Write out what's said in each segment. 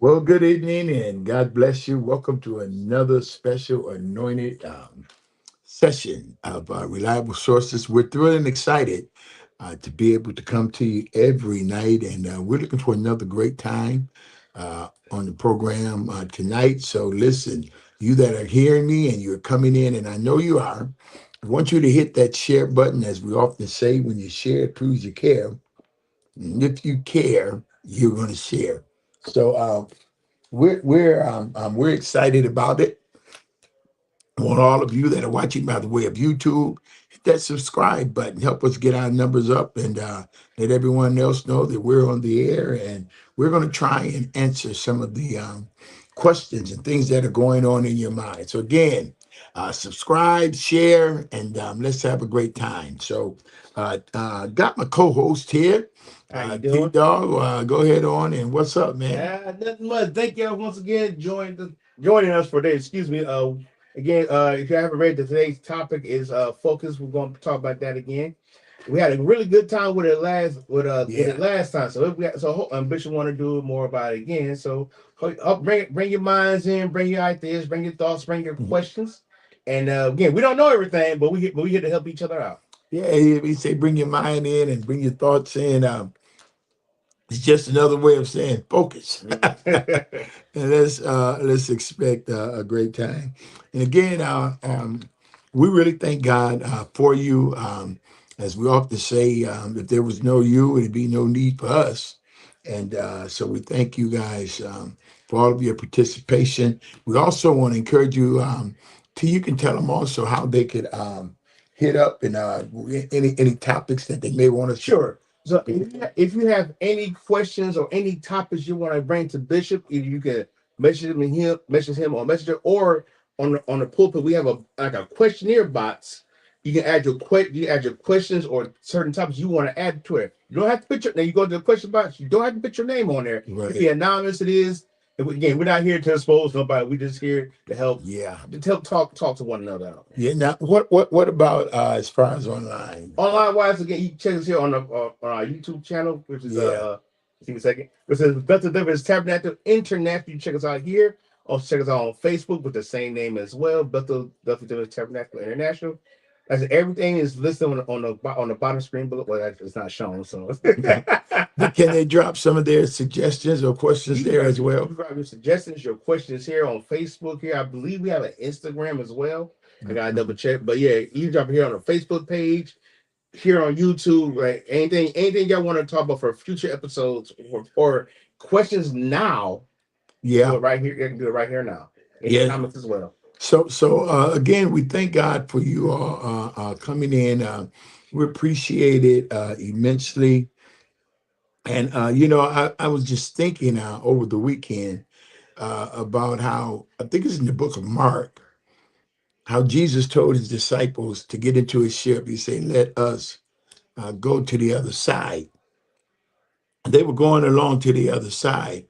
Well, good evening and God bless you. Welcome to another special anointed session of Reliable Sources. We're thrilled and excited to be able to come to you every night, and we're looking for another great time on the program tonight. So, listen, you that are hearing me and you're coming in, and I know you are, I want you to hit that share button, as we often say. When you share, it proves you care. And if you care, you're going to share. So, we're excited about it. I want all of you that are watching by the way of YouTube, hit that subscribe button. Help us get our numbers up and let everyone else know that we're on the air. And we're going to try and answer some of the questions and things that are going on in your mind. So again, subscribe, share, and let's have a great time. So got my co-host here, How you T doing? Dog. Go ahead on and what's up, man? Nothing much. Thank you once again joining us for today. Excuse me. Again, if you haven't read today's topic is focus. We're going to talk about that again. We had a really good time with it Yeah. last time. So if we so Bishop want to do more about it again. So bring your minds in, bring your ideas, bring your thoughts, bring your questions. And again, we don't know everything, but we here to help each other out. Yeah, we say bring your mind in and bring your thoughts in. It's just another way of saying focus. And let's expect a great time. And again, we really thank God for you. As we often say, if there was no you, it'd be no need for us. And so we thank you guys for all of your participation. We also want to encourage you to you can tell them also how they could hit up and any topics that they may want to. Sure. So if you have any questions or any topics you want to bring to Bishop, either you can message him on Messenger, or on the pulpit. We have a questionnaire box. You can add your questions or certain topics you want to add to it. You don't have to put your now you go to the question box. You don't have to put your name on there. It can be Right. anonymous. It is. And again, we're not here to expose nobody. We're just here to help Yeah. talk to one another out. Yeah. Now, what about as far as online? Online wise, again, you can check us here on our YouTube channel, which is Yeah. give me a second. It says Bethel Deliverance Tabernacle International. You can check us out here. Also check us out on Facebook with the same name as well, Bethel Deliverance Tabernacle International. As everything is listed on the bottom screen below. Well, it's not shown, so Okay. But can they drop some of their suggestions or questions there as you well? can drop your suggestions, your questions here on Facebook. Here, I believe we have an Instagram as well. I gotta double Mhm. check, but yeah, you can drop it here on the Facebook page, here on YouTube, right? Anything y'all want to talk about for future episodes, or questions now, do Yeah. it right here. You can do it right here now in the Yeah. comments as well. So again, we thank God for you all coming in. We appreciate it immensely. And I was just thinking over the weekend about how I think it's in the book of Mark, how Jesus told his disciples to get into his ship. He said, "Let us go to the other side." They were going along to the other side,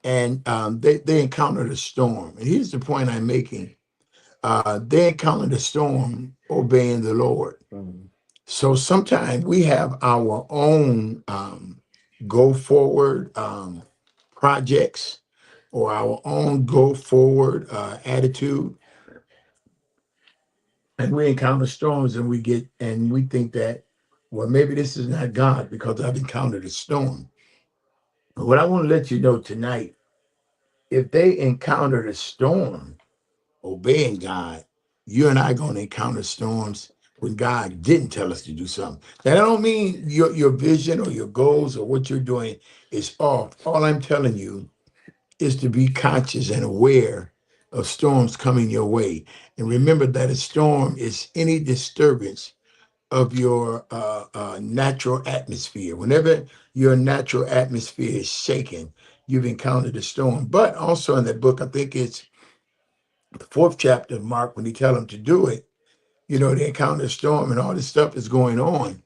and they encountered a storm. And here's the point I'm making: they encountered a storm obeying the Lord. Mhm. So sometimes we have our own go forward projects or our own go forward attitude, and we encounter storms, and we think that, well, maybe this is not God because I've encountered a storm. But what I want to let you know tonight, if they encountered a storm obeying God, you and I are going to encounter storms when God didn't tell us to do something. Now, I don't mean your vision or your goals or what you're doing is off. All I'm telling you is to be conscious and aware of storms coming your way. And remember that a storm is any disturbance of your natural atmosphere. Whenever your natural atmosphere is shaken, you've encountered a storm. But also in that book, I think it's the fourth chapter of Mark, when he tell them to do it, they encounter a storm and all this stuff is going on.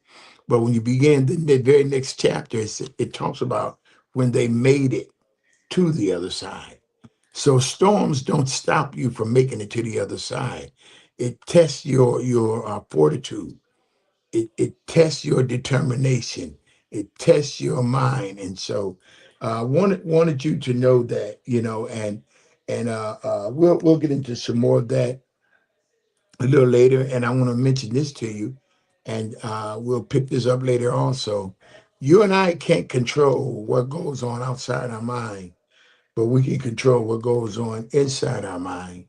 But when you begin the very next chapter, it talks about when they made it to the other side. So storms don't stop you from making it to the other side. It tests your fortitude. It tests your determination. It tests your mind. And so Wanted you to know that, and we'll get into some more of that a little later. And I want to mention this to you, and we'll pick this up later also. You and I can't control what goes on outside our mind, but we can control what goes on inside our mind.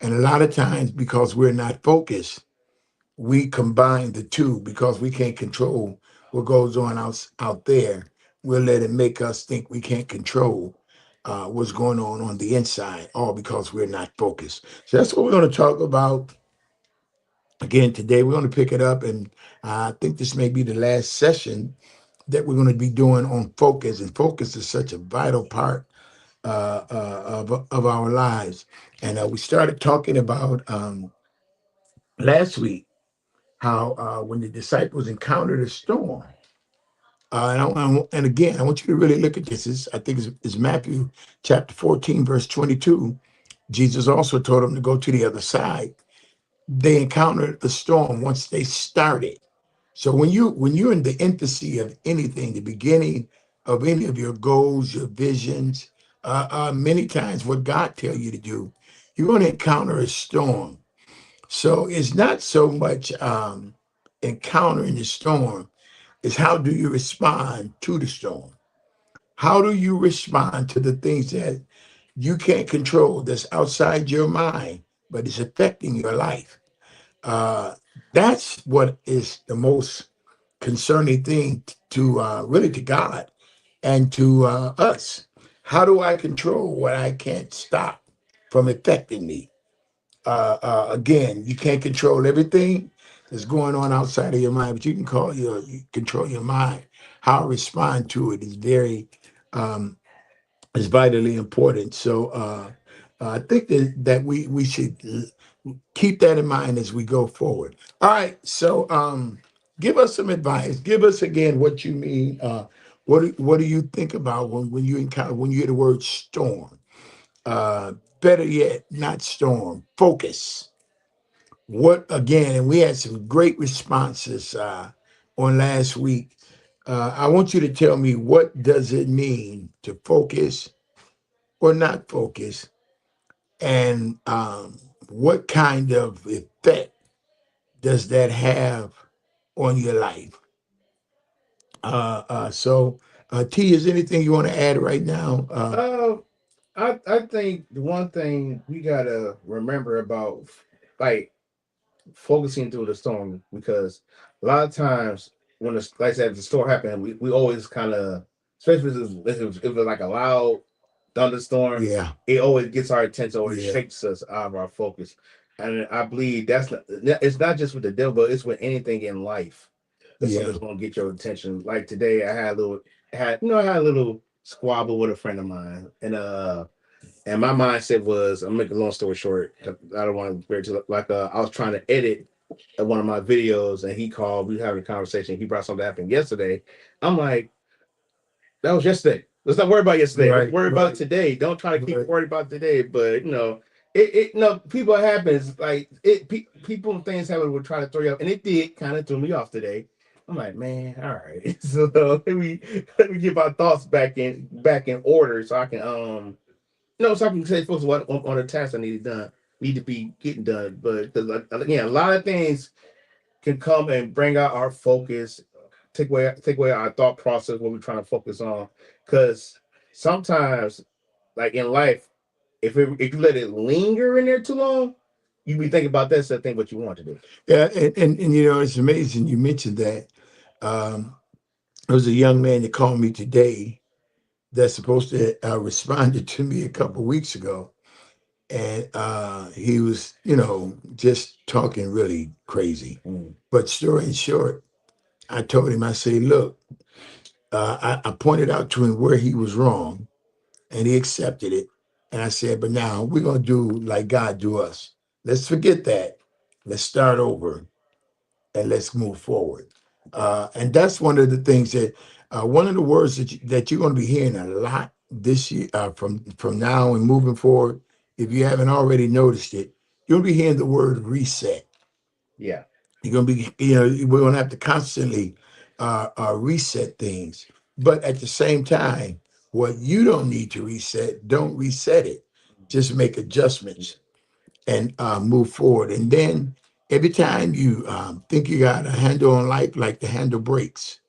And a lot of times, because we're not focused, we combine the two because we can't control what goes on out there. We'll let it make us think we can't control what's going on the inside, all because we're not focused. So that's what we're going to talk about again today. We're going to pick it up, and I think this may be the last session that we're going to be doing on focus. And focus is such a vital part of our lives. And we started talking about last week how when the disciples encountered a storm, and again, I want you to really look at this. I think it's Matthew chapter 14, verse 22. Jesus also told them to go to the other side. They encountered the storm once they started. So when you're in the infancy of anything, the beginning of any of your goals, your visions, many times what God tell you to do, you're going to encounter a storm. So it's not so much encountering the storm, it's how do you respond to the storm? How do you respond to the things that you can't control that's outside your mind, but it's affecting your life? Uh, that's what is the most concerning thing to really to God and to us. How do I control what I can't stop from affecting me? Again, you can't control everything that's going on outside of your mind, but you control your mind. How I respond to it um, is vitally important. So I think that we should keep that in mind as we go forward. All right. So give us some advice. Give us again what you mean. What do you think about when you hear the word storm? Uh, Better yet, not storm. Focus. What again? And we had some great responses on last week. I want you to tell me, what does it mean to focus or not focus, and what kind of effect does that have on your life? T, is anything you want to add right now? Uh, I think the one thing we gotta remember about like focusing through the storm, because a lot of times when the like I said the storm happened, we always kind of, especially if it was like a loud thunderstorm, Yeah, it always gets our attention or it yeah, shakes us out of our focus. And I believe it's not just with the devil, it's with anything in life that yeah. something's gonna get your attention. Like today, I had a little squabble with a friend of mine, and my mindset was, I'm making a long story short. I don't want to very like I was trying to edit one of my videos, and he called. We were having a conversation. He brought something that happened yesterday. I'm like, that was yesterday. Let's not worry about yesterday. Let's Right, worry about right, today. Don't try to keep right. worried about today. But people happens like people and things happen will try to throw you off, and it did kind of threw me off today. I'm like, man, all right. So let me get my thoughts back in order so I can no, so I can say focus on the tasks I need to be getting done. But because again, a lot of things can come and bring out our focus, take away our thought process, what we're trying to focus on. Because sometimes, like in life, if you let it linger in there too long, you be thinking about that instead of think what you want to do. Yeah, and it's amazing you mentioned that. Um, there was a young man that called me today that's supposed to responded to me a couple weeks ago, and he was, just talking really crazy. Mm. But story in short, I told him, I say, look, I pointed out to him where he was wrong, and he accepted it. And I said, but now we're gonna do like God do us. Let's forget that. Let's start over and let's move forward. And that's one of the things that one of the words that you're going to be hearing a lot this year from now and moving forward. If you haven't already noticed it, you'll be hearing the word reset. Yeah. You're going to be, we're going to have to constantly reset things. But at the same time, What you don't need to reset, don't reset it. Just make adjustments and move forward. And then every time you think you got a handle on life, like the handle breaks.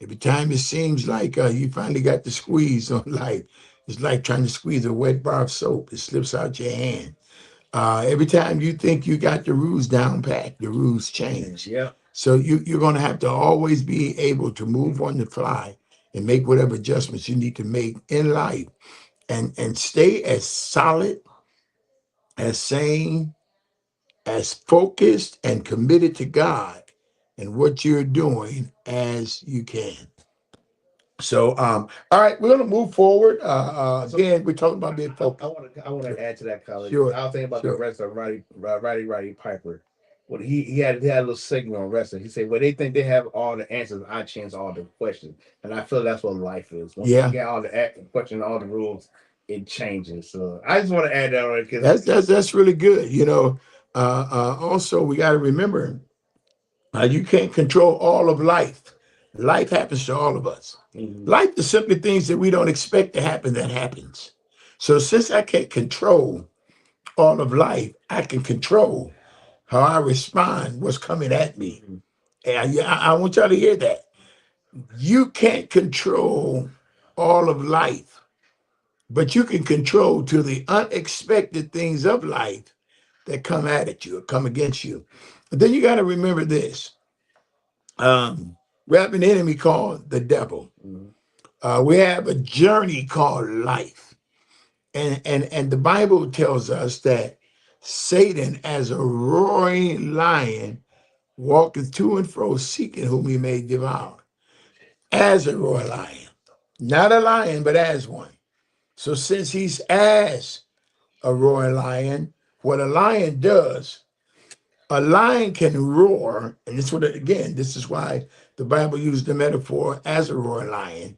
Every time it seems like you finally got the squeeze on life, it's like trying to squeeze a wet bar of soap. It slips out your hand. Every time you think you got the rules down pat, the rules change. Yeah. So you're going to have to always be able to move on the fly and make whatever adjustments you need to make in life, and stay as solid, as sane, as focused and committed to God and what you're doing as you can. So, all right, we're gonna move forward. Again, we're talking about being focused. I want to add to that, college. Sure, I was thinking about the sure. wrestler Roddy Piper. When he had a little segment on wrestling. He said, "Well, they think they have all the answers. I change all the questions." And I feel that's what life is. Once you Yeah, get all the questions, all the rules, it changes. So I just want to add that on because that's really good. Also, we got to remember you can't control all of life. Life happens to all of us. Life is simply things that we don't expect to happen that happens. So since I can't control all of life, I can control how I respond, what's coming at me. And I want y'all to hear that. You can't control all of life, but you can control to the unexpected things of life that come at you or come against you. But then you got to remember this. We have an enemy called the devil. We have a journey called life. And the Bible tells us that Satan, as a roaring lion, walketh to and fro, seeking whom he may devour. As a roaring lion. Not a lion, but as one. So since he's as a roaring lion, what a lion does, a lion can roar, and this is why the Bible used the metaphor as a roaring lion.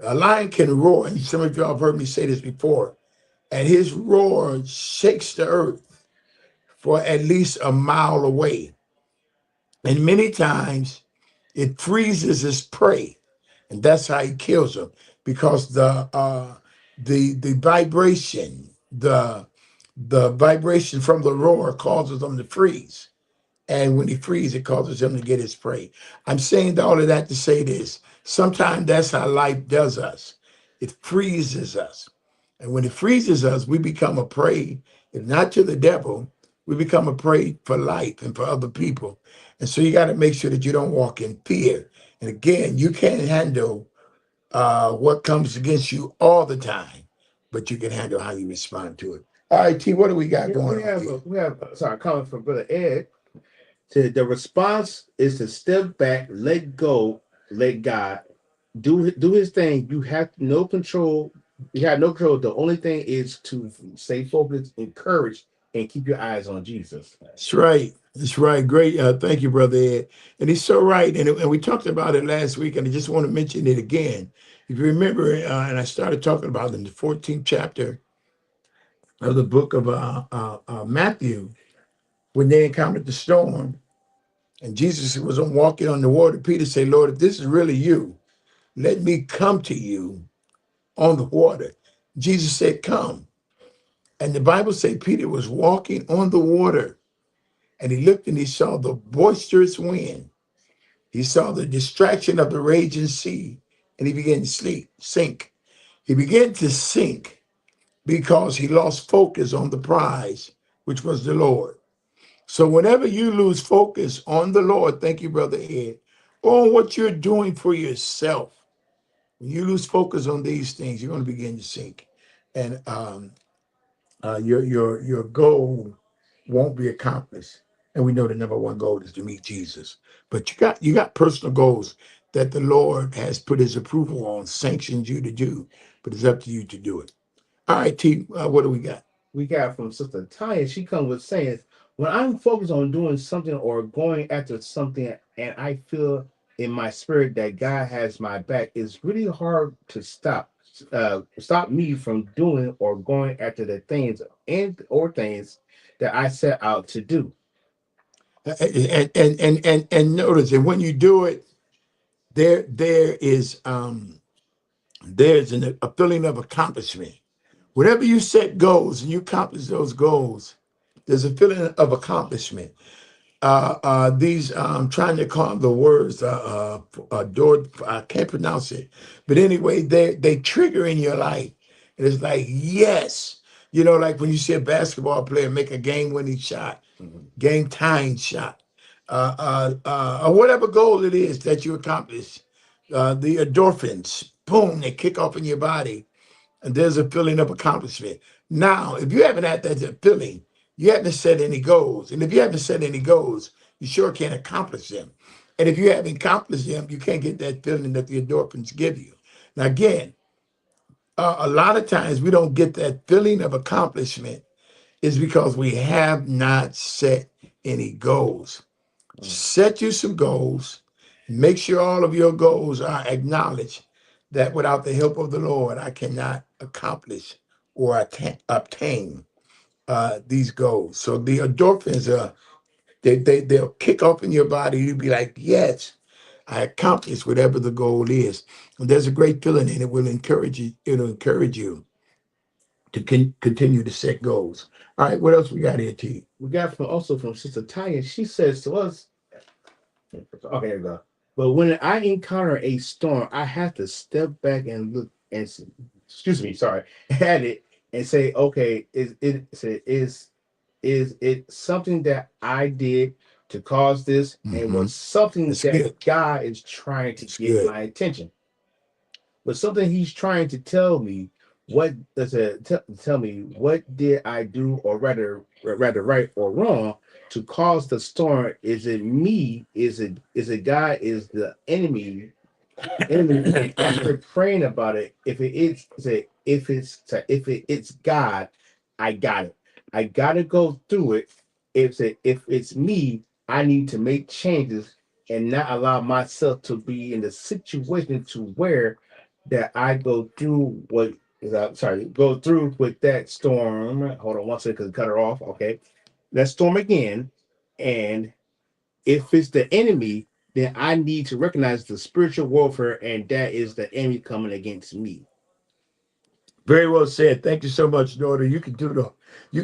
A lion can roar, and some of y'all have heard me say this before, and his roar shakes the earth for at least a mile away. And many times it freezes his prey, and that's how he kills them because the vibration, the vibration from the roar causes them to freeze. And when he freezes, it causes him to get his prey. I'm saying all of that to say this. Sometimes that's how life does us. It freezes us. And when it freezes us, we become a prey, if not to the devil, we become a prey for life and for other people. And so you got to make sure that you don't walk in fear. And again, you can't handle what comes against you all the time, but you can handle how you respond to it. All right, T, what do we got going we on have here? sorry, comment from Brother Ed. The response is to step back, let go, let God do His thing. You have no control. You have no control. The only thing is to stay focused, encourage, and keep your eyes on Jesus. That's right. That's right. Great. Thank you, Brother Ed. And he's so right. And we talked about it last week, and I just want to mention it again. If you remember, and I started talking about it in the 14th chapter of the book of Matthew, when they encountered the storm, and Jesus was on walking on the water, Peter said, Lord, if this is really you, let me come to you on the water. Jesus said, come. And the Bible said Peter was walking on the water, and he looked and he saw the boisterous wind. He saw the distraction of the raging sea, and he began to sink. He began to sink because he lost focus on the prize, which was the Lord. So whenever you lose focus on the Lord, thank you, Brother Ed, or on what you're doing for yourself, when you lose focus on these things, you're going to begin to sink. And your goal won't be accomplished. And we know the number one goal is to meet Jesus. But you got personal goals that the Lord has put His approval on, sanctioned you to do. But it's up to you to do it. All right, T. What do we got? We got from Sister Tanya. She comes with saying, when I'm focused on doing something or going after something, and I feel in my spirit that God has my back, it's really hard to stop me from doing or going after the things things that I set out to do. And notice that when you do it, there is there's a feeling of accomplishment. Whenever you set goals and you accomplish those goals, there's a feeling of accomplishment. These I'm trying to call the words door, I can't pronounce it, but anyway, they trigger in your life, and it's like yes, like when you see a basketball player make a game winning shot, game tying shot, or whatever goal it is that you accomplish, the endorphins, boom, they kick off in your body, and there's a feeling of accomplishment. Now, if you haven't had that feeling, you haven't set any goals. And if you haven't set any goals, you sure can't accomplish them. And if you haven't accomplished them, you can't get that feeling that the endorphins give you. Now, again, a lot of times we don't get that feeling of accomplishment is because we have not set any goals. Set you some goals. Make sure all of your goals are acknowledged that without the help of the Lord, I cannot accomplish or obtain these goals. So the endorphins they'll kick off in your body. You'll be like, yes, I accomplished whatever the goal is. And there's a great feeling and it will encourage you. It'll encourage you to continue to set goals. All right, what else we got here, T? We got from Sister Tanya. She says to us, okay, there we go. But when I encounter a storm, I have to step back and look and excuse me, sorry, at it and say, okay, is it something that I did to cause this, and Mm-hmm. was something That's that good. God is trying to That's get good. my attention? But something He's trying to tell me what does it tell me what did I do, or rather right or wrong, to cause the storm? Is it me? Is it God? Is the enemy? And we're praying about it. If it is, say, if it's God, I got it. I got to go through it. If it's me, I need to make changes and not allow myself to be in the situation to where that I go through what is sorry, go through with that storm. Hold on one second, because cut her off. Okay, let's storm again, and if it's the enemy, then I need to recognize the spiritual warfare, and that is the enemy coming against me. Very well said. Thank you so much, daughter. You can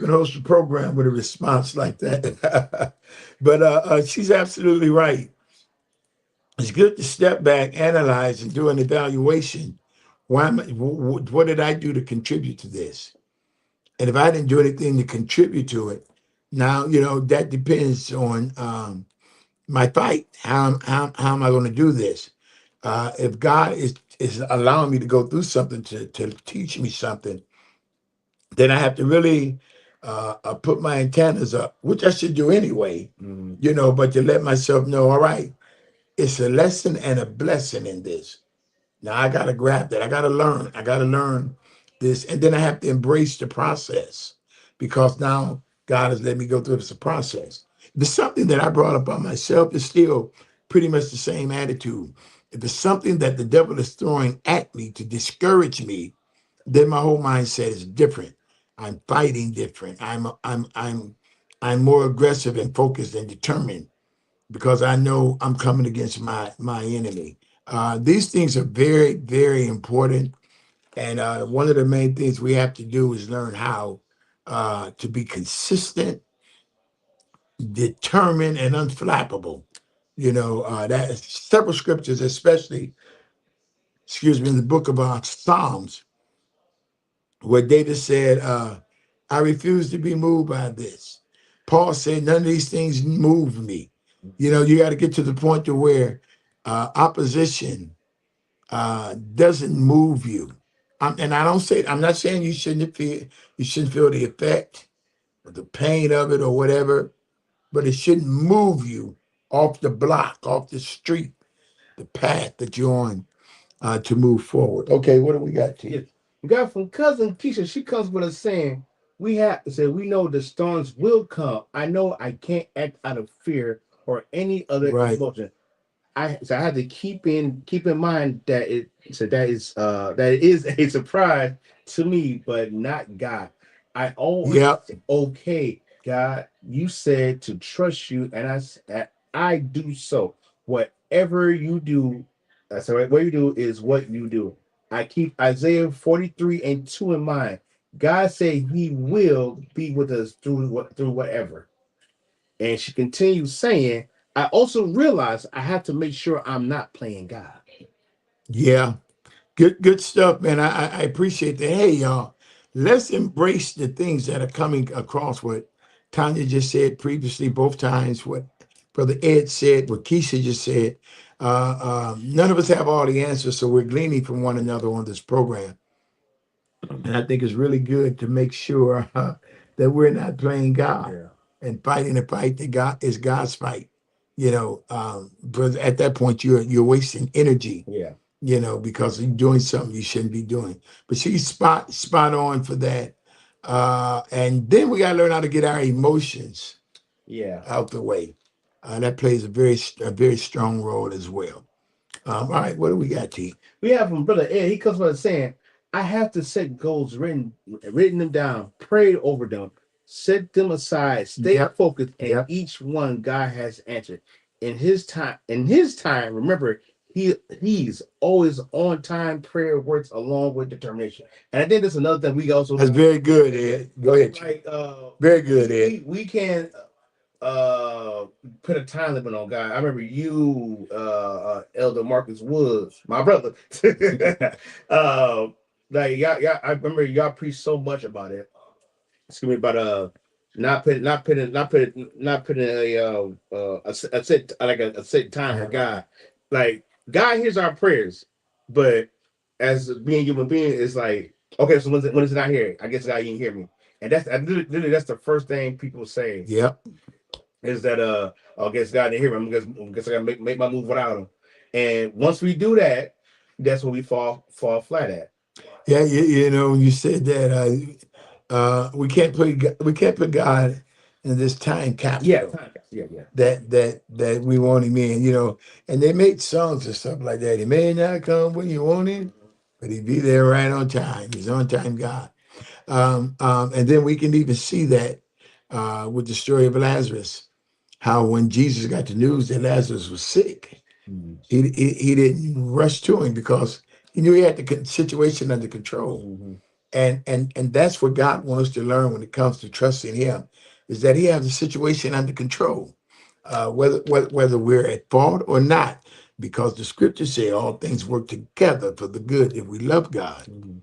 host a program with a response like that. But she's absolutely right. It's good to step back, analyze, and do an evaluation. What did I do to contribute to this? And if I didn't do anything to contribute to it, now that depends on my fight. How am I going to do this? If God is allowing me to go through something to teach me something, then I have to really put my antennas up, which I should do anyway, Mm. but to let myself know, all right, it's a lesson and a blessing in this. Now I got to grab that. I got to learn. I got to learn this. And then I have to embrace the process because now God has let me go through this process. If it's something that I brought upon myself, it's still pretty much the same attitude. If it's something that the devil is throwing at me to discourage me, then my whole mindset is different. I'm fighting different. I'm more aggressive and focused and determined because I know I'm coming against my enemy. These things are very, very important. And one of the main things we have to do is learn how to be consistent, determined, and unflappable. That several scriptures, especially, excuse me, in the book of Psalms, where David said, I refuse to be moved by this. Paul said, none of these things move me. You got to get to the point to where opposition doesn't move you. And I don't say, I'm not saying you shouldn't feel the effect or the pain of it or whatever, but it shouldn't move you off the block, off the street, the path that you're on to move forward. Okay, what do we got, Yeah. T? We got from cousin Keisha. She comes with us saying, we have to say we know the storms will come. I know I can't act out of fear or any other Right. emotion. I had to keep in mind that that it is a surprise to me, but not God. I always Yep. say, okay, God, you said to trust you, and I do so. Whatever you do, I said what you do is what you do. I keep Isaiah 43 and 2 in mind. God said he will be with us through whatever. And she continues saying, I also realize I have to make sure I'm not playing God. Yeah. Good stuff, man. I appreciate that. Hey, y'all, let's embrace the things that are coming across what Tanya just said previously, both times, what Brother Ed said, what Keisha just said. None of us have all the answers, so we're gleaning from one another on this program. And I think it's really good to make sure that we're not playing God Yeah. and fighting a fight that God is God's fight. But at that point, you're wasting energy, Yeah. because you're doing something you shouldn't be doing. But she's spot on for that. And then we got to learn how to get our emotions Yeah. out the way. That plays a very strong role as well. All right, what do we got, T? We have from Brother Ed. He comes from saying, I have to set goals, written them down, prayed over them, set them aside, stay Yep, focused, and yep. each one God has answered. In his time, remember, he's always on time. Prayer works along with determination. And I think that's another thing we also That's very good, Ed. Go ahead, T. like Very good, Ed. we can put a time limit on God. I remember you, Elder Marcus Woods, my brother. uh, y'all, I remember y'all preached so much about it. Excuse me, about not putting a set like a set time for God. Like God hears our prayers, but as being human being, it's like, okay, so when it's not here, I guess God didn't hear me. And literally that's the first thing people say Yep. is that I guess God didn't hear me. I gotta make my move without him. And once we do that, that's when we fall flat at. Yeah, you said that we can't put God in this time Yeah, capsule time. Yeah. that we want him in, and they made songs and stuff like that. He may not come when you want him, but he be there right on time. He's on time God. And then we can even see that with the story of Lazarus, how when Jesus got the news that Lazarus was sick, Mhm. he didn't rush to him because he knew he had the situation under control. Mhm. And that's what God wants us to learn when it comes to trusting Him, is that He has the situation under control, whether we're at fault or not, because the Scriptures say all things work together for the good if we love God. Mhm.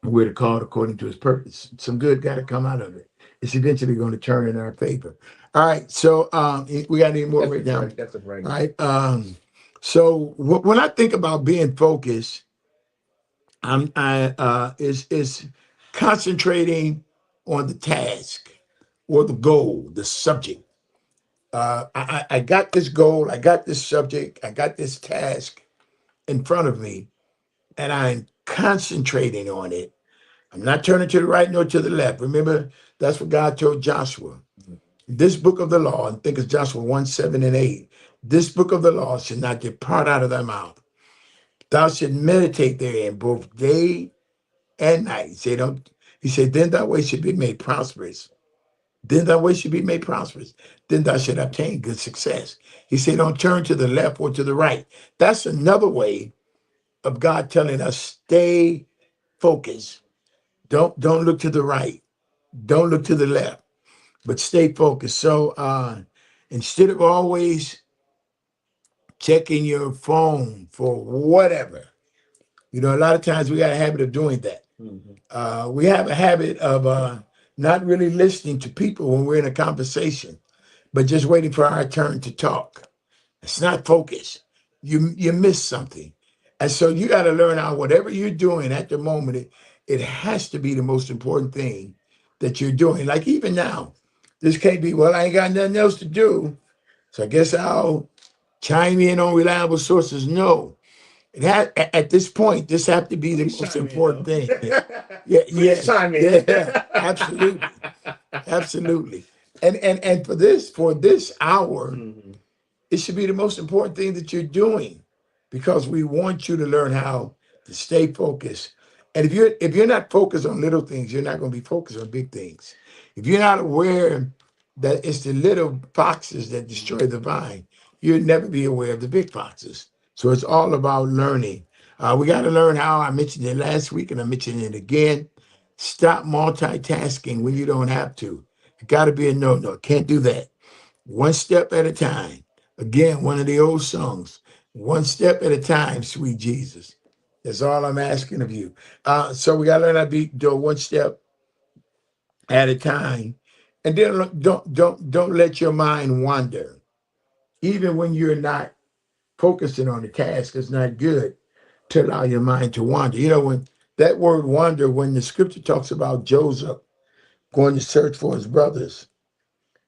We're called according to His purpose. Some good got to come out of it. It's eventually going to turn in our favor. All right, so we got any more right now? That's the right. All right. So when I think about being focused, is concentrating on the task or the goal, the subject. I got this goal, I got this subject, I got this task in front of me, and I'm concentrating on it. I'm not turning to the right nor to the left. Remember, that's what God told Joshua. This book of the law, and think of Joshua 1, 7, and 8. This book of the law should not depart out of thy mouth. Thou should meditate therein both day and night. He said, then thy way should be made prosperous. Then thy way should be made prosperous. Then thou should obtain good success. He said, don't turn to the left or to the right. That's another way of God telling us, stay focused. Don't look to the right. Don't look to the left, but stay focused. So instead of always checking your phone for whatever, a lot of times we got a habit of doing that. Mhm. We have a habit of not really listening to people when we're in a conversation, but just waiting for our turn to talk. It's not focus. You miss something. And so you got to learn how whatever you're doing at the moment, it has to be the most important thing that you're doing. Like even now, this can't be, well, I ain't got nothing else to do. So I guess I'll chime in on reliable sources. No. At this point, this have to be the Please most chime in, important though. thing. Yeah, Please yes, chime in. yeah, absolutely, absolutely. And for this hour, Mhm. it should be the most important thing that you're doing, because we want you to learn how to stay focused. And if you're not focused on little things, you're not going to be focused on big things. If you're not aware that it's the little foxes that destroy the vine, you'll never be aware of the big foxes. So it's all about learning. We got to learn how. I mentioned it last week and I mentioned it again. Stop multitasking when you don't have to. It got to be a no no. Can't do that. One step at a time. Again, one of the old songs. One step at a time, sweet Jesus. That's all I'm asking of you. So we got to learn how to do one step at a time, and then don't let your mind wander, even when you're not focusing on the task. It's not good to allow your mind to wander. You know, when that word wander, when the scripture talks about Joseph going to search for his brothers,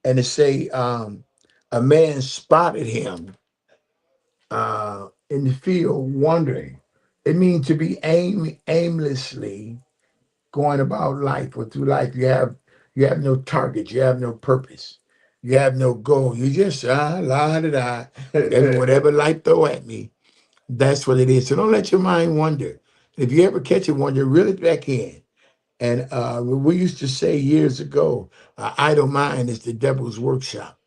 and it say a man spotted him in the field wandering. It means to be aimlessly going about life or through life. You have no target, you have no purpose, you have no goal. You just la da da, whatever life throw at me. That's what it is. So don't let your mind wander. If you ever catch it wander, reel it back in. And we used to say years ago, idle mind is the devil's workshop.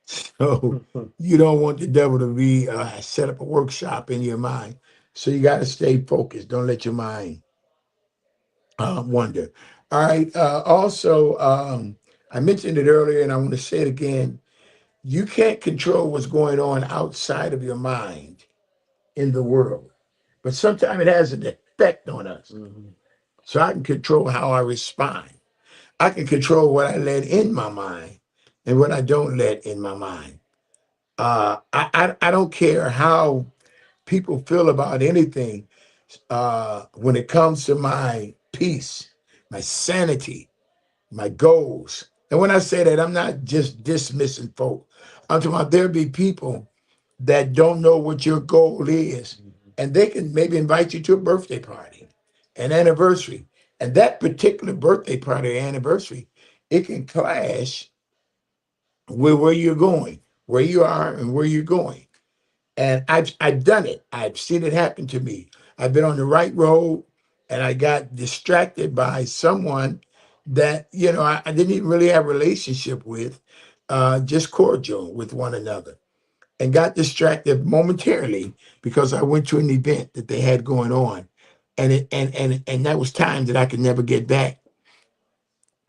So you don't want the devil to be set up a workshop in your mind. So you got to stay focused. Don't let your mind wonder. All right. Also, I mentioned it earlier, and I want to say it again. You can't control what's going on outside of your mind in the world, but sometimes it has an effect on us. Mhm. So I can control how I respond. I can control what I let in my mind and what I don't let in my mind. I don't care how people feel about anything when it comes to my peace, my sanity, my goals. And when I say that, I'm not just dismissing folk. I'm talking about there be people that don't know what your goal is, and they can maybe invite you to a birthday party, an anniversary, and that particular birthday party or anniversary, it can clash with where you're going, where you are, and where you're going. And I've done it. I've seen it happen to me. I've been on the right road, and I got distracted by someone that I didn't even really have a relationship with, just cordial with one another, and got distracted momentarily because I went to an event that they had going on, and that was time that I could never get back,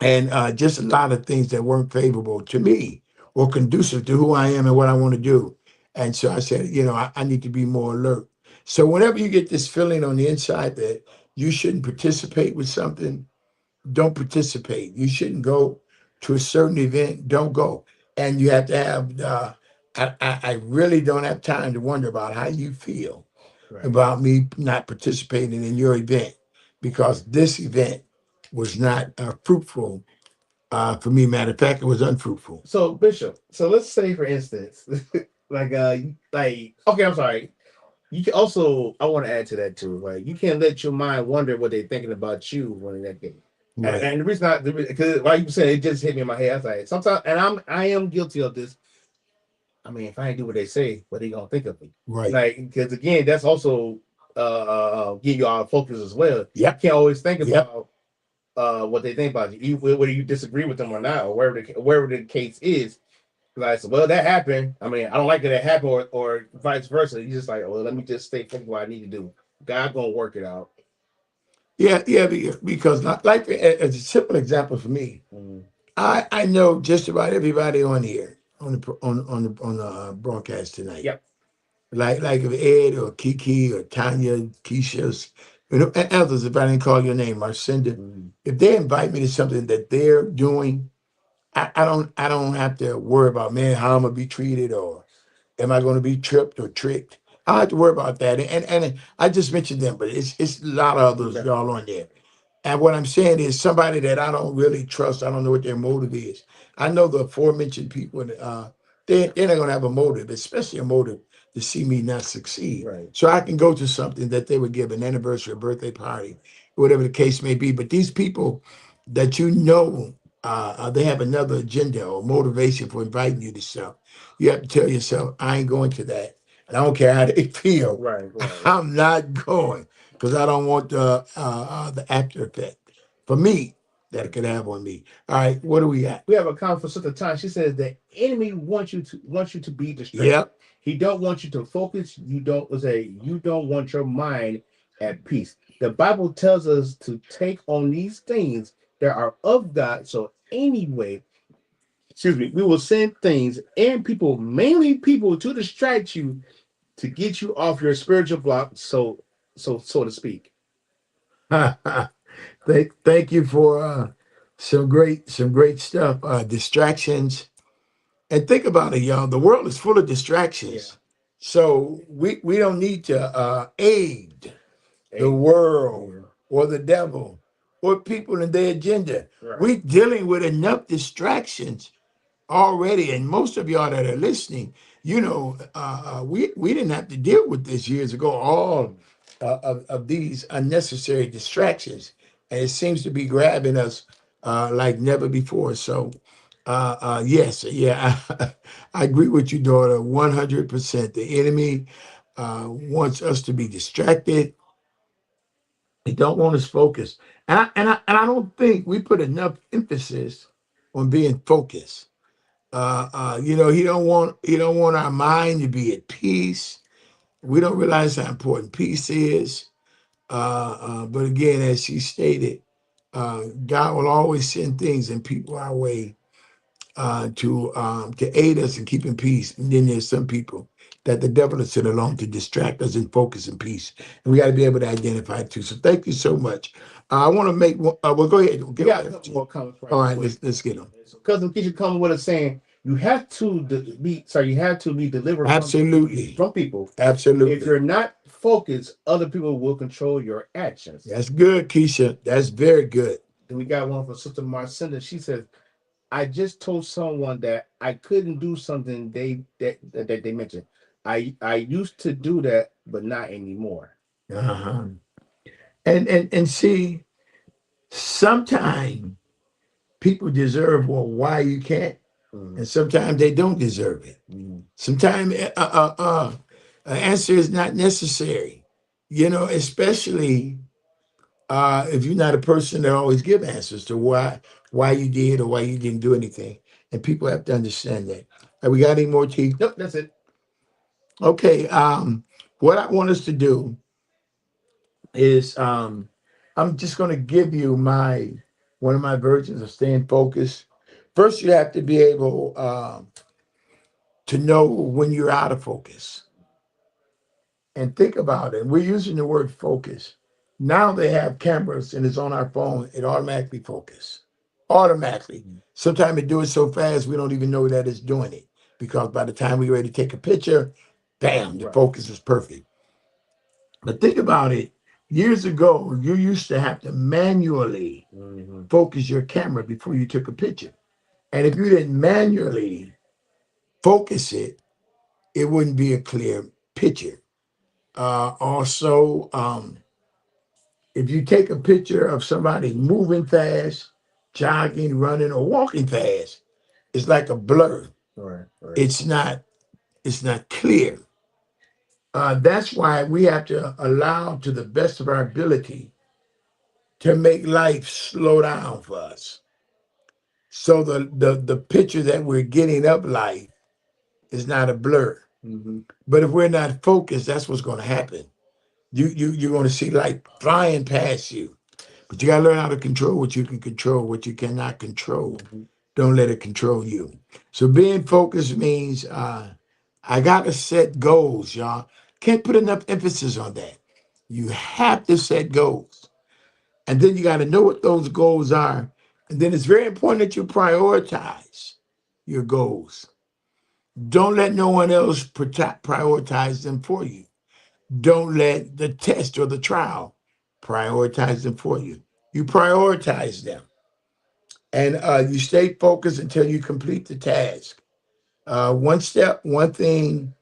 and just a lot of things that weren't favorable to me or conducive to who I am and what I want to do. And so I said, I need to be more alert. So whenever you get this feeling on the inside that you shouldn't participate with something, don't participate. You shouldn't go to a certain event, don't go. And you have to have, I really don't have time to wonder about how you feel Right. about me not participating in your event, because this event was not fruitful for me. Matter of fact, it was unfruitful. So Bishop, so let's say for instance, okay, I'm sorry. You can also, I want to add to that too. Like you can't let your mind wonder what they're thinking about you when in that game. Right, And the reason I, because like you said, it just hit me in my head. I was like, sometimes, and I am guilty of this. I mean, if I ain't do what they say, what they gonna think of me? right. Like, because again, that's also give you our focus as well. You Yep, can't always think yep. about what they think about you, whether you disagree with them or not, or wherever the case is. Like, so, well, that happened. I mean, I don't like that it happened, or vice versa. You just like, well, let me just stay focused what I need to do. God gonna work it out. Yeah, yeah, because like as a simple example for me, Mhm. I know just about everybody on here on the broadcast tonight. Yep. Like if Ed or Kiki or Tanya, Keisha's, and others, if I didn't call your name, Marcinda, Mhm. if they invite me to something that they're doing, I don't have to worry about, man, how I'm gonna be treated, or am I going to be tripped or tricked. I don't have to worry about that. And I just mentioned them, but it's a lot of others Okay. y'all on there. And what I'm saying is somebody that I don't really trust. I don't know what their motive is. I know the aforementioned people. They're not going to have a motive, especially a motive to see me not succeed. Right. So I can go to something that they would give an anniversary, a birthday party, whatever the case may be. But these people that they have another agenda or motivation for inviting you to stuff. You have to tell yourself, I ain't going to that. And I don't care how they feel. Right. Right. I'm not going because I don't want the after effect for me that it Right. could have on me. All right, what do we got? We have a comment for such a time. She says the enemy wants you to be distracted. Yep, He don't want you to focus. You don't want your mind at peace. The Bible tells us to take on these things that are of God. So anyway, excuse me, we will send things and people, mainly people, to distract you, to get you off your spiritual block, so to speak. Thank you for some great stuff. Distractions, and think about it, y'all. The world is full of Yeah. distractions, so we don't need to aid the Hey. world Yeah. or the devil or people and their agenda. Right. We're dealing with enough distractions already, and most of y'all that are listening, we didn't have to deal with this years ago. All of these unnecessary distractions, and it seems to be grabbing us like never before. So, yes, yeah, I agree with you, daughter, 100%. The enemy wants us to be distracted. They don't want us focused, and I don't think we put enough emphasis on being focused. He don't want our mind to be at peace. We don't realize how important peace is. But again, as she stated, God will always send things and people our way to aid us in keeping peace. And then there's some people that the devil has sent along to distract us and focus in peace. And we got to be able to identify it too. So thank you so much. I want to make well, go ahead. We got a couple more comments right All right, quick. let's get them. So Cousin Keisha coming with us saying you have to you have to be delivered Absolutely. from people. Absolutely. If you're not focused, other people will control your actions. That's good, Keisha. That's very good. Then we got one from Sister Marcinda. She says, I just told someone that I couldn't do something that they mentioned. I used to do that, but not anymore. Uh-huh. And see, sometimes people deserve why you can't, and sometimes they don't deserve it. Sometimes an answer is not necessary. Especially if you're not a person that always give answers to why you did or why you didn't do anything, and people have to understand that. Have we got any more, Chief? Nope, that's it. Okay. What I want us to do is I'm just going to give you my one of my versions of staying focused. First, you have to be able to know when you're out of focus and think about it. We're using the word focus. Now they have cameras and it's on our phone. It automatically focus. Automatically. Sometimes it do it so fast we don't even know that it's doing it because by the time we're ready to take a picture, bam, the focus is perfect. But think about it. Years ago, you used to have to manually focus your camera before you took a picture. And if you didn't manually focus it, it wouldn't be a clear picture. Also, if you take a picture of somebody moving fast, jogging, running, or walking fast, it's like a blur. Right, right. It's not clear. That's why we have to allow to the best of our ability to make life slow down for us. So the picture that we're getting of life is not a blur. But if we're not focused, that's what's going to happen. You're going to see life flying past you. But you got to learn how to control what you can control, what you cannot control. Don't let it control you. So being focused means I got to set goals, y'all. Can't put enough emphasis on that. You have to set goals. And then you got to know what those goals are. And then it's very important that you prioritize your goals. Don't let no one else prioritize them for you. Don't let the test or the trial prioritize them for you. You prioritize them. And you stay focused until you complete the task. One step, one thing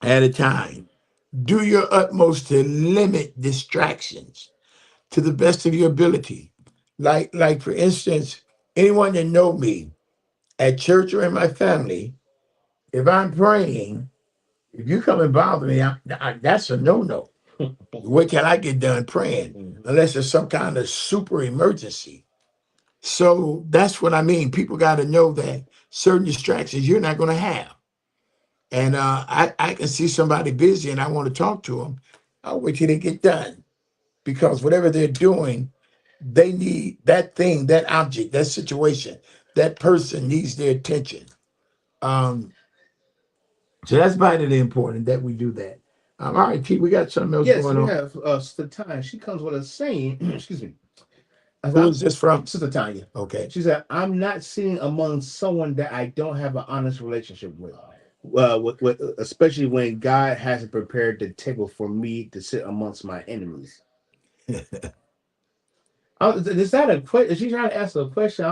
at a time. Do your utmost to limit distractions to the best of your ability. Like for instance, anyone that know me at church or in my family, if I'm praying, if you come and bother me, that's a no-no. Wait till I get done praying, unless there's some kind of super emergency. So that's what I mean. People got to know that certain distractions you're not going to have. And I can see somebody busy and I want to talk to them. I'll wait till they get done because whatever they're doing, they need that thing, that object, that situation, that person needs their attention. Um, so that's vitally important that we do that. All right, T, we got something else Yes, going we on. have Sister Tanya. She comes with a saying, excuse me. I Who said, is this from? Sister Tanya. Okay. She said, I'm not sitting among someone that I don't have an honest relationship with. Especially when God hasn't prepared the table for me to sit amongst my enemies. Is that a question? Is she trying to ask a question?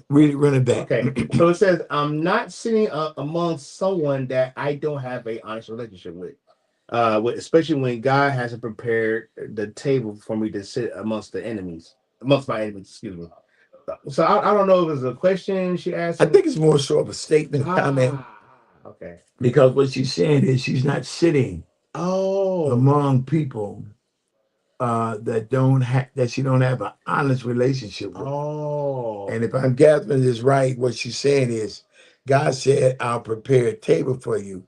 Read it, run it back. Okay. So it says, I'm not sitting among someone that I don't have a honest relationship with. Especially when God hasn't prepared the table for me to sit amongst my enemies. Excuse me. So I don't know if it's a question she asked. I think it's more so of a statement comment Okay. because what she's saying is she's not sitting Oh. among people that she don't have an honest relationship with. Oh. And if I'm gathering this right, what she's saying is God said, I'll prepare a table for you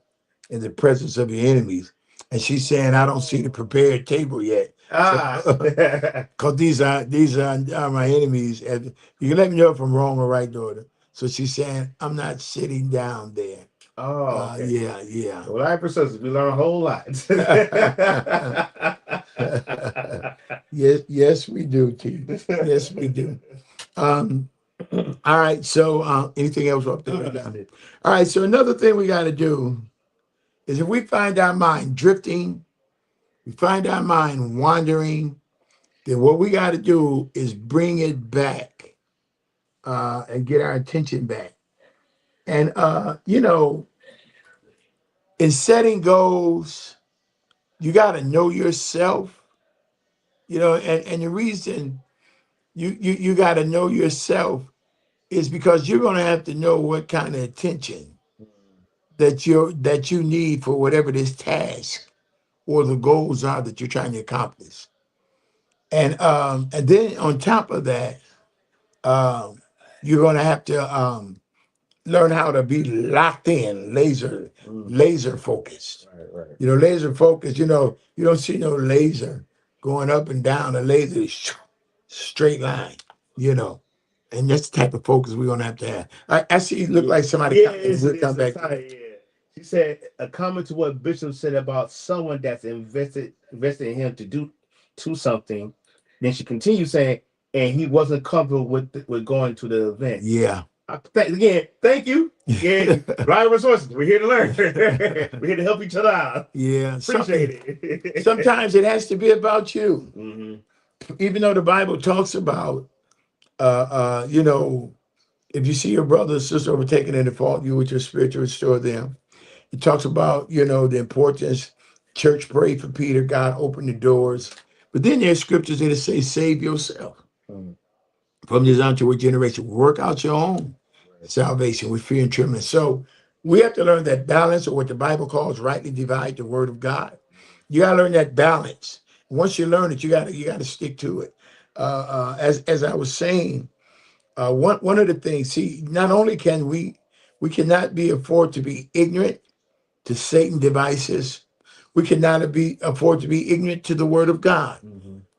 in the presence of your enemies. And she's saying, I don't see the prepared table yet. Ah. Because these are my enemies. And you can let me know if I'm wrong or right, daughter. So she's saying, I'm not sitting down there. Oh, okay. Yeah, yeah. Well, I persist. We learn a whole lot. Yes, yes, we do, T. Yes, we do. Um, all right. So, anything else up there? All right. So another thing we got to do is if we find our mind drifting, we find our mind wandering, then what we got to do is bring it back and get our attention back. And in setting goals, you got to know yourself. And the reason you got to know yourself is because you're going to have to know what kind of attention that you need for whatever this task or the goals are that you're trying to accomplish. And then on top of that, um, you're going to have to learn how to be locked in, laser focused. Right. Laser focused. You don't see no laser going up and down. A laser is straight line. You know, and that's the type of focus we're gonna have to have. I see. You look like somebody. Yeah, We'll come back. yeah. She said a comment to what Bishop said about someone that's invested in him to do something. Then she continued saying, and he wasn't comfortable with going to the event. Yeah. Again, thank you. Yeah, right resources. We're here to learn. We're here to help each other out. Yeah. Appreciate it. Sometimes it has to be about you. Mm-hmm. Even though the Bible talks about, if you see your brother or sister overtaken in the fault, you with your spirit to restore them. It talks about, the importance. Church prayed for Peter. God opened the doors. But then there's scriptures that say, save yourself from this untoward generation. Work out your own salvation with fear and trembling. So we have to learn that balance, or what the Bible calls rightly divide the word of God. You got to learn that balance. Once you learn it, you got to stick to it. As I was saying, one of the things. See, not only can we cannot be afford to be ignorant to Satan devices. We cannot afford to be ignorant to the word of God.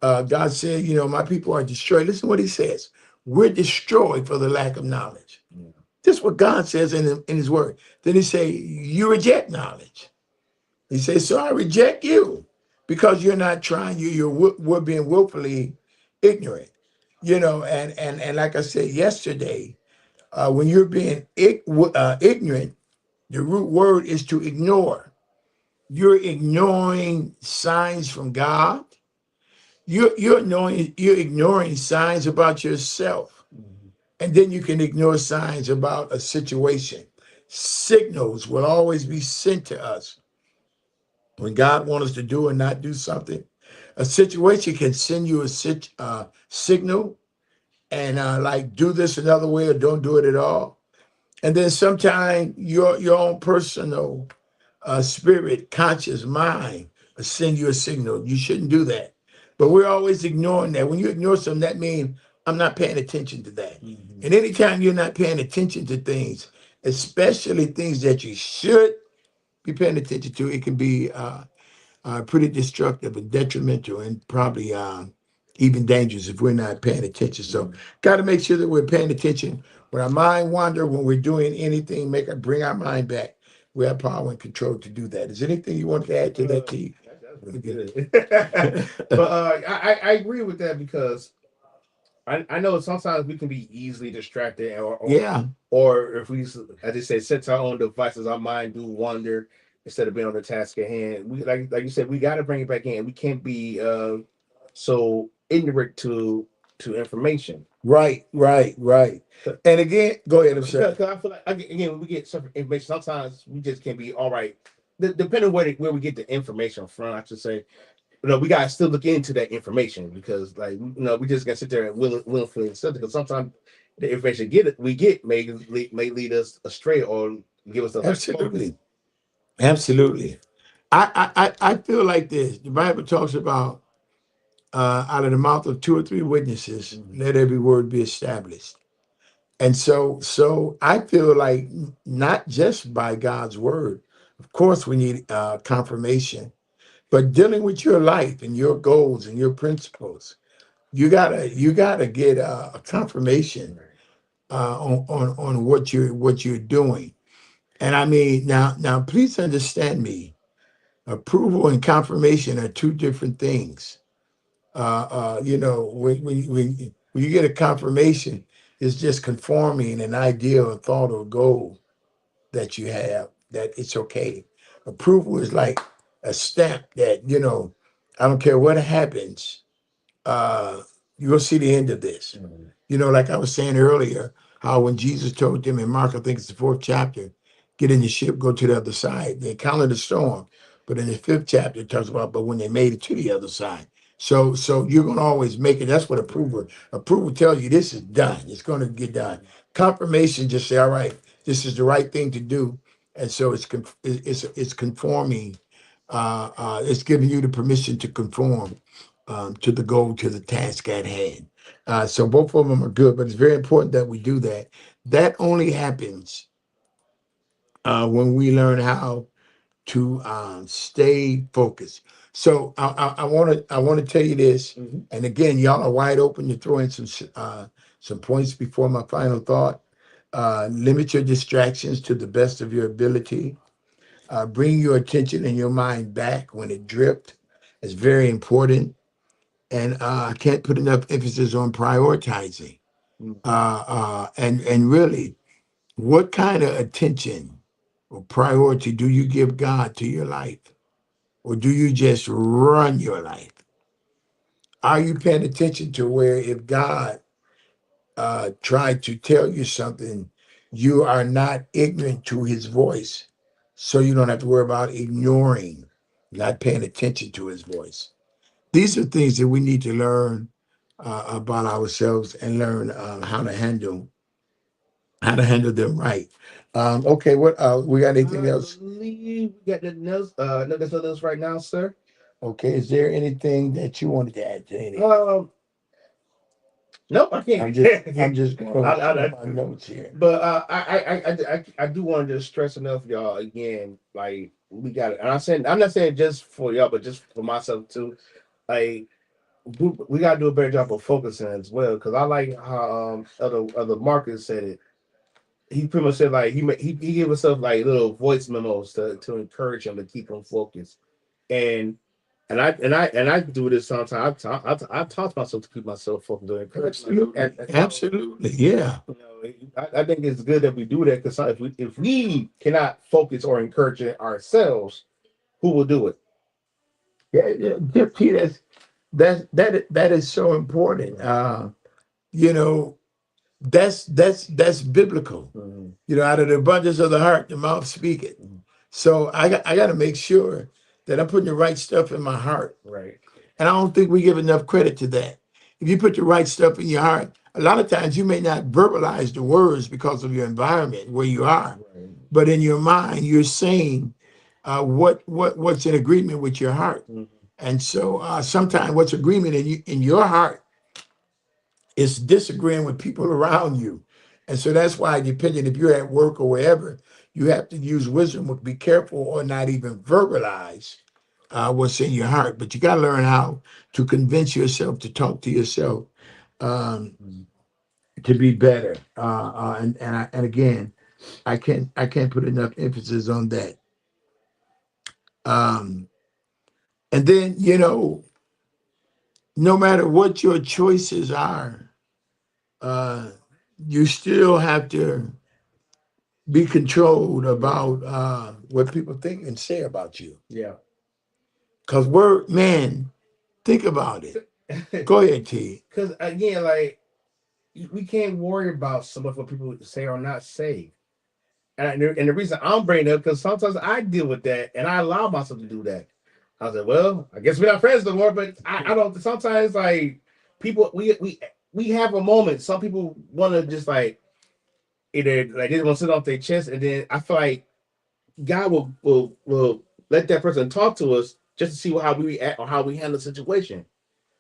God said, my people are destroyed. Listen to what he says. We're destroyed for the lack of knowledge. This is what God says in his word. Then he say, you reject knowledge. He says, so I reject you because you're not trying. We're being willfully ignorant. And like I said yesterday, when you're being ignorant, the root word is to ignore. You're ignoring signs from God. You're ignoring signs about yourself. And then you can ignore signs about a situation. Signals will always be sent to us when God wants us to do or not do something. A situation can send you a signal and like do this another way or don't do it at all. And then sometimes your own personal spirit, conscious mind will send you a signal. You shouldn't do that. But we're always ignoring that. When you ignore something, that means I'm not paying attention to that. And anytime you're not paying attention to things, especially things that you should be paying attention to, it can be pretty destructive and detrimental and probably even dangerous if we're not paying attention. So, got to make sure that we're paying attention. When our mind wander, when we're doing anything, bring our mind back. We have power and control to do that. Is there anything you want to add to that, T? That's really good. But I agree with that because I know sometimes we can be easily distracted, Yeah, or if we, as they say, set to our own devices, our mind do wander instead of being on the task at hand. We like you said, we got to bring it back in. We can't be so ignorant to information. right, right, right. And again, go ahead. I'm sorry. Because I feel like again, when we get some information, sometimes we just can't be all right. Depending on where we get the information from, I should say, we gotta still look into that information because, like, we just gotta sit there and willfully accept it. Because sometimes the information we get may lead us astray or give us the like focus. Absolutely, absolutely. I feel like this. The Bible talks about out of the mouth of two or three witnesses, let every word be established. And so I feel like not just by God's word, of course, we need confirmation, but dealing with your life and your goals and your principles, you gotta get a confirmation on what you're doing. And I mean, now, please understand me. Approval and confirmation are two different things. When you get a confirmation, it's just conforming an idea or thought or goal that you have that it's okay. Approval is like a stamp that, I don't care what happens, uh, you'll see the end of this. Like I was saying earlier, how when Jesus told them in Mark, I think it's the fourth chapter, get in the ship, go to the other side. They encountered the storm. But in the fifth chapter, it talks about, but when they made it to the other side. So you're gonna always make it. That's what approval tells you this is done. It's gonna get done. Confirmation just say, all right, this is the right thing to do. And so it's conforming, it's giving you the permission to conform to the goal, to the task at hand. So both of them are good, but it's very important that we do that. That only happens when we learn how to stay focused. So I want to tell you this, and again, y'all are wide open to throw in some points before my final thought. Limit your distractions to the best of your ability. Bring your attention and your mind back when it drift. It's very important, and I can't put enough emphasis on prioritizing. And really, what kind of attention or priority do you give God to your life? Or do you just run your life? Are you paying attention to where if God tried to tell you something, you are not ignorant to his voice? So you don't have to worry about ignoring, not paying attention to his voice. These are things that we need to learn about ourselves and learn how to handle them right. Okay, what we got anything else? Believe we got nothing else right now, sir. Okay, is there anything that you wanted to add to any? Nope, I can't. I'm just going I, over my notes here. but I do want to just stress enough, y'all. Again, like we got it, and I'm not saying just for y'all, but just for myself too. Like we got to do a better job of focusing as well. Because I like how other Marcus said it. He pretty much said like he gave himself like little voice memos to encourage him to keep him focused. And I do this sometimes. I've taught myself to keep myself focused and encourage myself. Absolutely, yeah. I think it's good that we do that because if we cannot focus or encourage it ourselves, who will do it? Yeah, Pete, that is so important. You know, that's biblical. Out of the abundance of the heart, the mouth speaketh. So I got to make sure that I'm putting the right stuff in my heart. Right. And I don't think we give enough credit to that. If you put the right stuff in your heart, a lot of times you may not verbalize the words because of your environment where you are, Right. but in your mind you're saying what's in agreement with your heart. And so sometimes what's agreement in your heart is disagreeing with people around you. And so that's why, depending if you're at work or wherever, you have to use wisdom, be careful or not even verbalize what's in your heart, but you got to learn how to convince yourself to talk to yourself um, to be better. And again, I can't put enough emphasis on that. Um, and then no matter what your choices are, uh, you still have to be controlled about what people think and say about you. Yeah. Cause we're man, think about it. Go ahead, T. Because again, like we can't worry about so much what people say or not say. And the reason I'm bringing it up because sometimes I deal with that and I allow myself to do that. I was like, well, I guess we're not friends no more. But I don't. Sometimes like people, we have a moment. Some people want to just like either like they want to sit off their chest, and then I feel like God will let that person talk to us just to see how we react or how we handle the situation.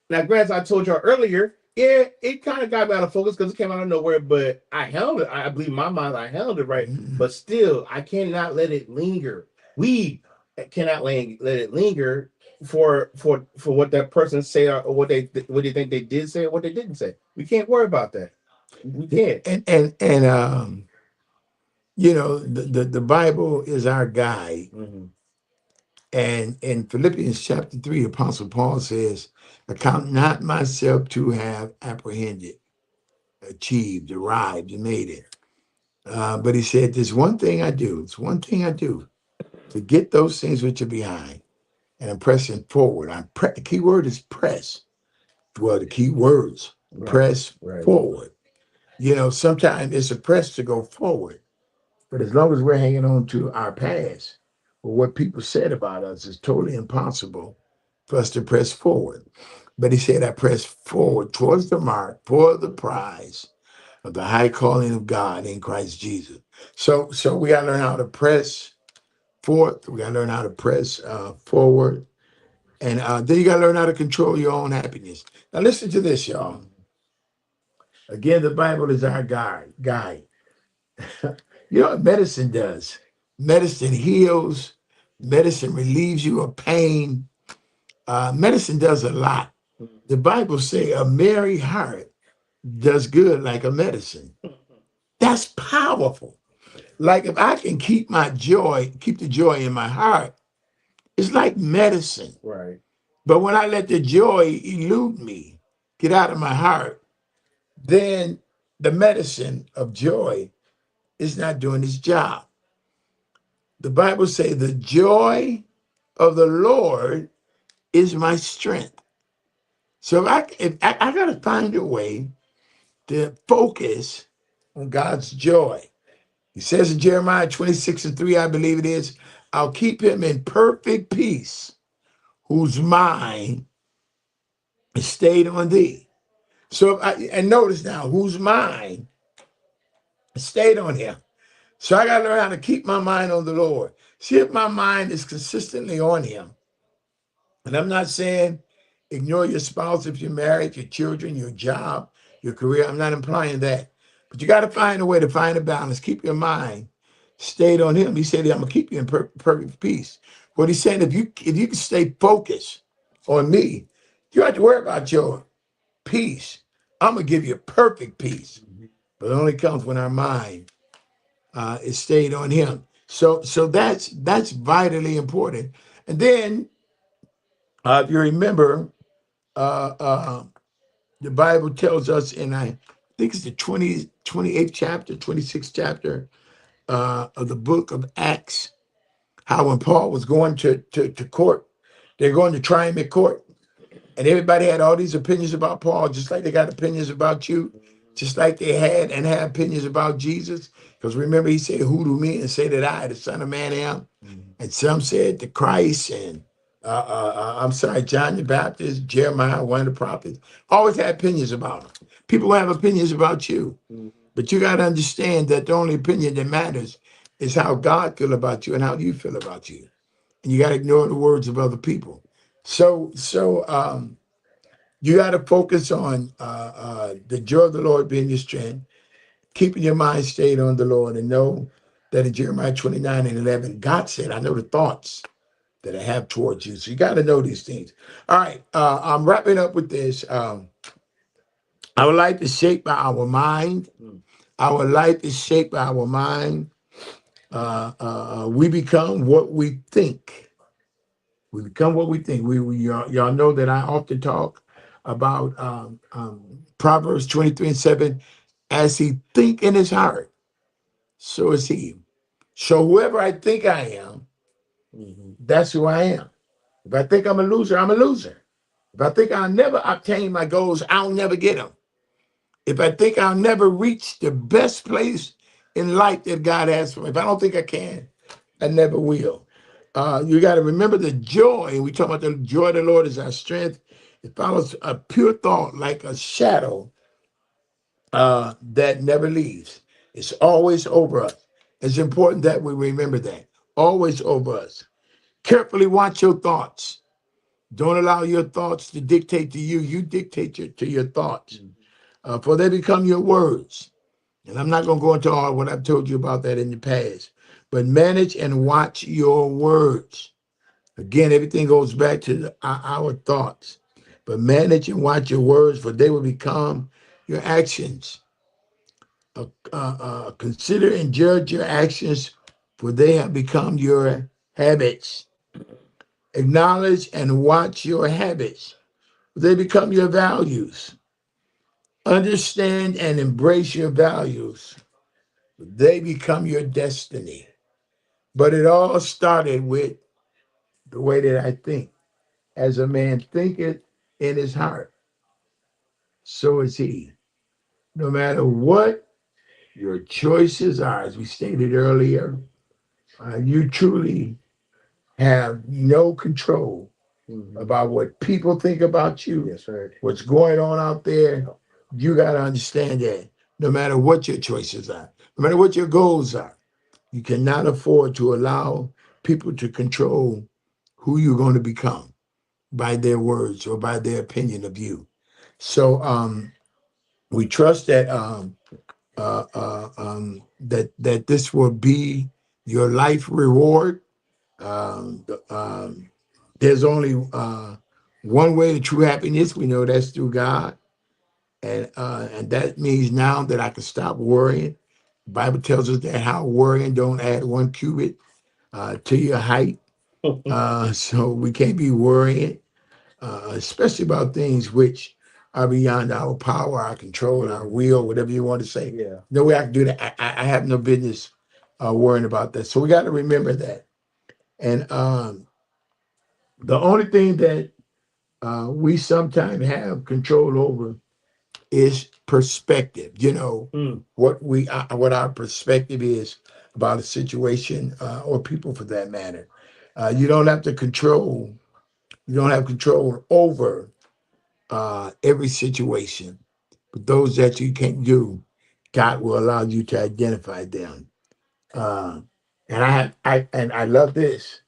Now, granted, I told y'all earlier, yeah, it kind of got me out of focus because it came out of nowhere, but I held it. I believe in my mind I held it right. But still, I cannot let it linger. We cannot let it linger for what that person said or what they think they did say or what they didn't say. We can't worry about that. We can't. And the Bible is our guide. Mhm. And in Philippians chapter 3, Apostle Paul says, account not myself to have apprehended, achieved, arrived, and made it. But he said, there's one thing I do. It's one thing I do. Forget those things which are behind. And I'm pressing forward. The key word is press. Well, the key words, Right. press Right. forward. Sometimes it's a press to go forward. But as long as we're hanging on to our past or what people said about us, it's totally impossible for us to press forward. But he said, I press forward towards the mark for the prize of the high calling of God in Christ Jesus. So we got to learn how to press forth. We got to learn how to press forward. And then you got to learn how to control your own happiness. Now, listen to this, y'all. Again, the Bible is our guide. You know what medicine does? Medicine heals. Medicine relieves you of pain. Medicine does a lot. The Bible say a merry heart does good like a medicine. That's powerful. Like if I can keep the joy in my heart, it's like medicine. Right. But when I let the joy elude me, get out of my heart, then the medicine of joy is not doing its job. The Bible says the joy of the Lord is my strength. So if I got to find a way to focus on God's joy. He says in Jeremiah 26:3, I believe it is, I'll keep him in perfect peace, whose mind is stayed on thee. So and notice now, whose mind is stayed on him. So I got to learn how to keep my mind on the Lord. See if my mind is consistently on him. And I'm not saying ignore your spouse if you're married, your children, your job, your career. I'm not implying that. But you got to find a way to find a balance. Keep your mind stayed on him. He said, I'm gonna keep you in perfect peace. What he's saying, if you can stay focused on me, you don't have to worry about your peace. I'm gonna give you perfect peace. But it only comes when our mind is stayed on him. So that's vitally important. And then if you remember, uh, uh, the Bible tells us in I think it's the 28th chapter, 26th chapter of the book of Acts, how when Paul was going to court, they're going to try him at court. And everybody had all these opinions about Paul, just like they got opinions about you, just like they had and have opinions about Jesus. Because remember, he said, who do men say that I, the Son of Man, am? And some said the Christ, and I'm sorry, John the Baptist, Jeremiah, one of the prophets, always had opinions about him. People have opinions about you. But you got to understand that the only opinion that matters is how God feel about you and how you feel about you. And you got to ignore the words of other people. So you got to focus on the joy of the Lord being your strength, keeping your mind stayed on the Lord, and know that in Jeremiah 29:11, God said, I know the thoughts that I have towards you. So you got to know these things. All right, I'm wrapping up with this. Our life is shaped by our mind. Our life is shaped by our mind. We become what we think. We become what we think. Y'all know that I often talk about Proverbs 23:7. As he think in his heart, so is he. So whoever I think I am, that's who I am. If I think I'm a loser, I'm a loser. If I think I'll never obtain my goals, I'll never get them. If I think I'll never reach the best place in life that God has for me, if I don't think I can, I never will. You got to remember the joy. We talk about the joy of the Lord is our strength. It follows a pure thought like a shadow that never leaves. It's always over us. It's important that we remember that. Always over us. Carefully watch your thoughts. Don't allow your thoughts to dictate to you. You dictate to your thoughts, for they become your words. And I'm not going to go into all what I've told you about that in the past. But manage and watch your words. Again, everything goes back to our thoughts. But manage and watch your words, for they will become your actions. Consider and judge your actions, for they have become your habits. Acknowledge and watch your habits, for they become your values. Understand and embrace your values, for they become your destiny. But it all started with the way that I think. As a man thinketh in his heart, so is he. No matter what your choices are, as we stated earlier, you truly have no control about what people think about you. Yes, sir. What's going on out there. You got to understand that no matter what your choices are, no matter what your goals are, you cannot afford to allow people to control who you're going to become by their words or by their opinion of you. So we trust that that this will be your life reward. There's only one way to true happiness. We know that's through God, and that means now that I can stop worrying. The Bible tells us that how worrying don't add 1 cubit to your height. So we can't be worrying, especially about things which are beyond our power, our control, our will, whatever you want to say. Yeah. No way I can do that. I have no business worrying about that. So we got to remember that. And the only thing that we sometimes have control over is perspective. You know what our perspective is about a situation or people for that matter. You don't have to control. You don't have control over every situation, but those that you can't do, God will allow you to identify them. Uh, and I love this.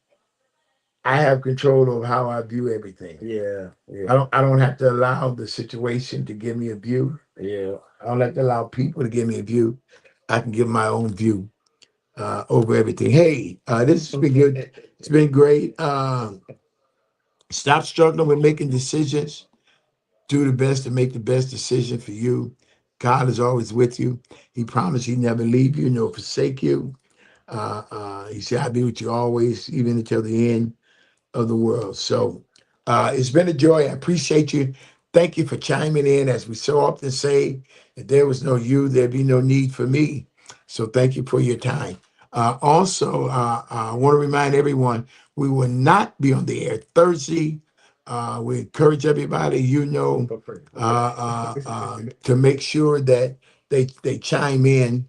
I have control over how I view everything. Yeah. I don't have to allow the situation to give me a view. Yeah. I don't have to allow people to give me a view. I can give my own view over everything. Hey, this has been good. It's been great. Stop struggling with making decisions. Do the best to make the best decision for you. God is always with you. He promised He never leave you nor forsake you. He said, "I'll be with you always, even until the end of the world." So it's been a joy. I appreciate you. Thank you for chiming in. As we so often say, if there was no you, there'd be no need for me. So thank you for your time. Also, I want to remind everyone we will not be on the air Thursday. We encourage everybody, to make sure that they chime in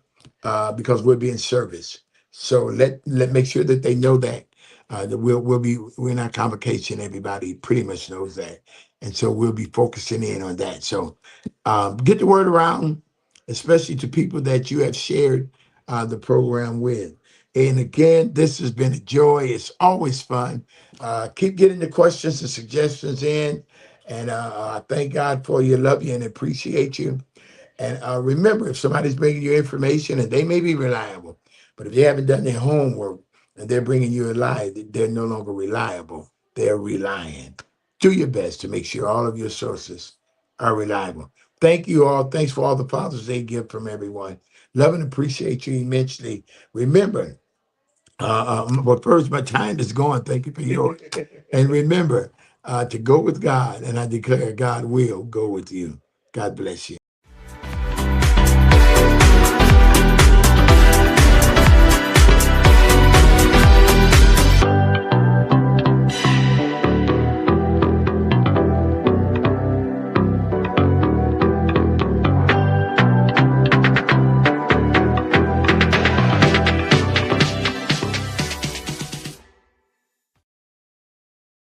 because we'll be in service. So let make sure that they know that we're in our convocation. Everybody pretty much knows that, and so we'll be focusing in on that. So get the word around, especially to people that you have shared the program with. And again, this has been a joy. It's always fun. Keep getting the questions and suggestions in, and I thank God for you. Love you and appreciate you. And remember, if somebody's bringing you information, and they may be reliable, but if they haven't done their homework, and they're bringing you a lie, they're no longer reliable. They're relying. Do your best to make sure all of your sources are reliable. Thank you all. Thanks for all the Father's Day gift from everyone. Love and appreciate you immensely. Remember, but first, my time is gone. Thank you for yours. And remember to go with God, and I declare God will go with you. God bless you.